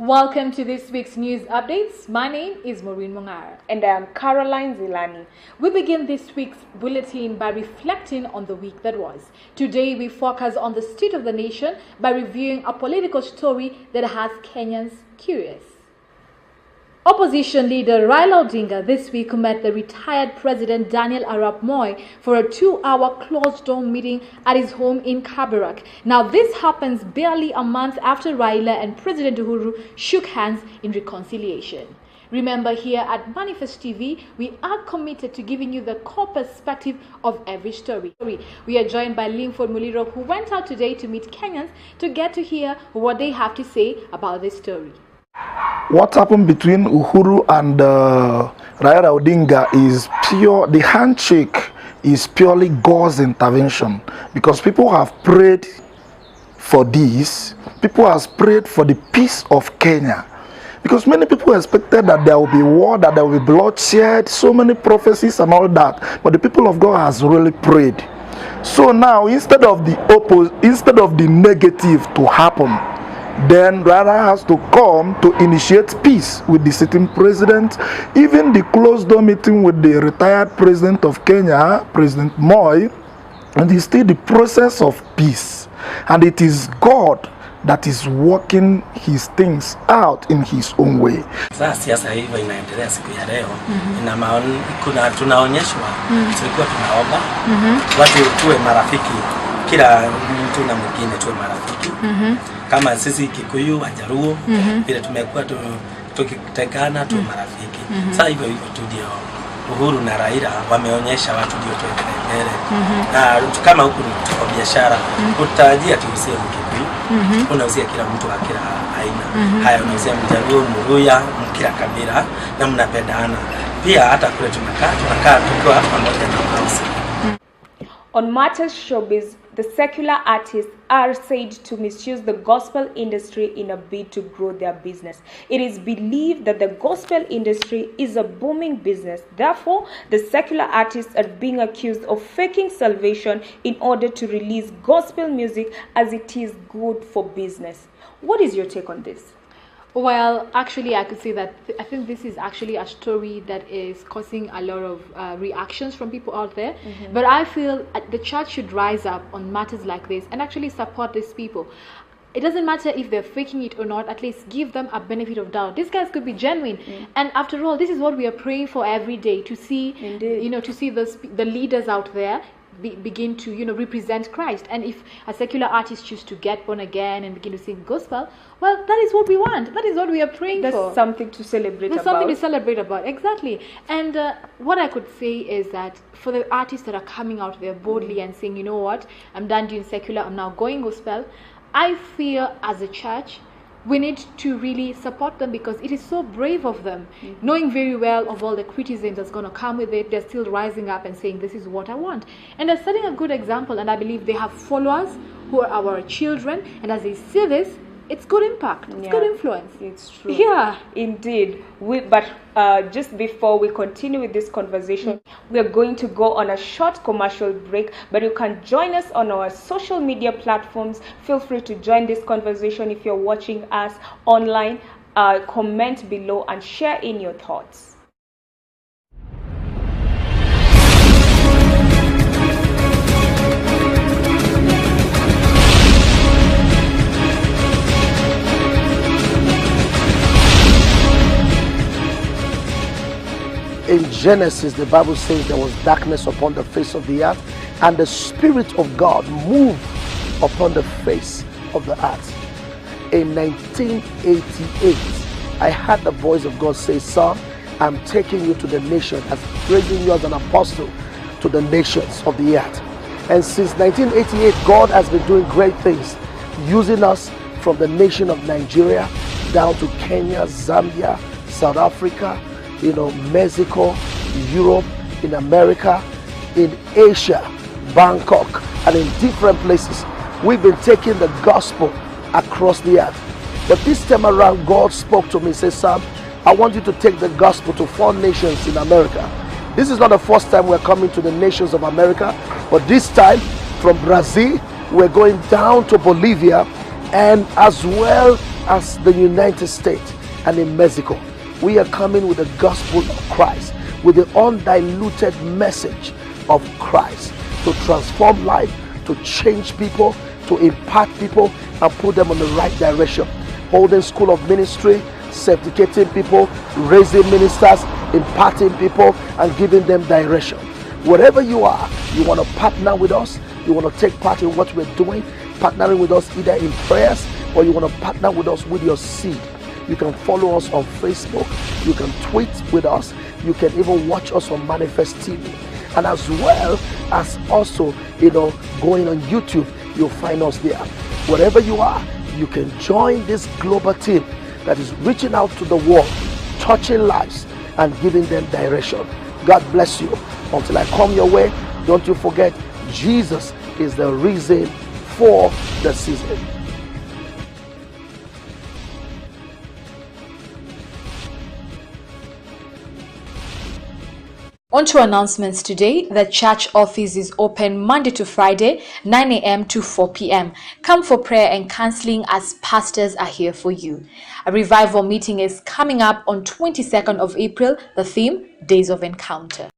Welcome to this week's news updates. My name is Maureen Mongara. And I am Caroline Zilani. We begin this week's bulletin by reflecting on the week that was. Today we focus on the state of the nation by reviewing a political story that has Kenyans curious. Opposition leader Raila Odinga this week met the retired President Daniel Arap Moi for a 2-hour closed-door meeting at his home in Kabarak. Now, this happens barely a month after Raila and President Uhuru shook hands in reconciliation. Remember, here at Manifest TV, we are committed to giving you the core perspective of every story. We are joined by Linford Muliro, who went out today to meet Kenyans to get to hear what they have to say about this story. What happened between Uhuru and Raila Odinga is pure, the handshake is purely God's intervention, because people have prayed for this. People have prayed for the peace of Kenya, because many people expected that there will be war, that there will be bloodshed, so many prophecies and all that, but the people of God has really prayed. So now, instead of the negative to happen, then Raila has to come to initiate peace with the sitting president. Even the closed-door meeting with the retired president of Kenya, President Moi, and it's still the process of peace. And it is God that is working his things out in his own way. Siasa hivyo inaendelea siku ya leo. Tunaonyeshwa tulikuwa tunaomba watu tuwe marafiki, kila mtu na mwingine tuwe marafiki. Kama sisi Kikuyu, Wajaruo, vile tumekuwa tukitekana tu marafiki. Sasa hivyo tu ndio Uhuru na Raila wameonyesha watu ndio tuendelee mbele. Na kama huku tuko biashara, utajia tuuzie Kikuyu, unauzia kila mtu wa kila aina. Haya unauzia Mjaruo, Muluya, kila kabila na mnapendana. Pia hata kule tunakaa tukiwa pamoja na house. On Matters Showbiz, the secular artists are said to misuse the gospel industry in a bid to grow their business. It is believed that the gospel industry is a booming business. Therefore, the secular artists are being accused of faking salvation in order to release gospel music as it is good for business. What is your take on this? Well, actually, I could say that I think this is actually a story that is causing a lot of reactions from people out there. But I feel the church should rise up on matters like this and actually support these people. It doesn't matter if they're faking it or not, at least give them a benefit of doubt. These guys could be genuine. And after all, this is what we are praying for every day, to see, to see the leaders out there begin to represent Christ. And if a secular artist choose to get born again and begin to sing gospel, well, that is what we want. That is what we are praying for. There's something to celebrate There's about. something to celebrate about, exactly. And what I could say is that for the artists that are coming out there boldly and saying, you know what, I'm done doing secular, I'm now going gospel, I feel as a church we need to really support them, because it is so brave of them, knowing very well of all the criticism that's going to come with it. They're still rising up and saying, this is what I want. And they're setting a good example, and I believe they have followers who are our children, and as they see this, it's good impact, it's good influence. It's true. Yeah, indeed. But just before we continue with this conversation, we're going to go on a short commercial break, but you can join us on our social media platforms. Feel free to join this conversation if you're watching us online. Comment below and share in your thoughts. In Genesis, the Bible says there was darkness upon the face of the earth, and the Spirit of God moved upon the face of the earth. In 1988, I heard the voice of God say, son, I'm taking you to the nation, as raising you as an apostle to the nations of the earth. And since 1988, God has been doing great things, using us from the nation of Nigeria down to Kenya, Zambia, South Africa, Mexico, Europe, in America, in Asia, Bangkok, and in different places. We've been taking the gospel across the earth. But this time around, God spoke to me, said, Sam, I want you to take the gospel to 4 nations in America. This is not the first time we're coming to the nations of America, but this time from Brazil, we're going down to Bolivia, and as well as the United States and in Mexico, we are coming with the gospel of Christ, with the undiluted message of Christ to transform life, to change people, to impact people and put them on the right direction. Holding school of ministry, certificating people, raising ministers, imparting people and giving them direction. Wherever you are, you want to partner with us, you want to take part in what we're doing, partnering with us either in prayers or you want to partner with us with your seed. You can follow us on Facebook, you can tweet with us, you can even watch us on Manifest TV. And as well as also, going on YouTube, you'll find us there. Wherever you are, you can join this global team that is reaching out to the world, touching lives and giving them direction. God bless you. Until I come your way, don't you forget, Jesus is the reason for the season. On to announcements today. The church office is open Monday to Friday, 9 a.m. to 4 p.m. Come for prayer and counseling as pastors are here for you. A revival meeting is coming up on 22nd of April. The theme, Days of Encounter.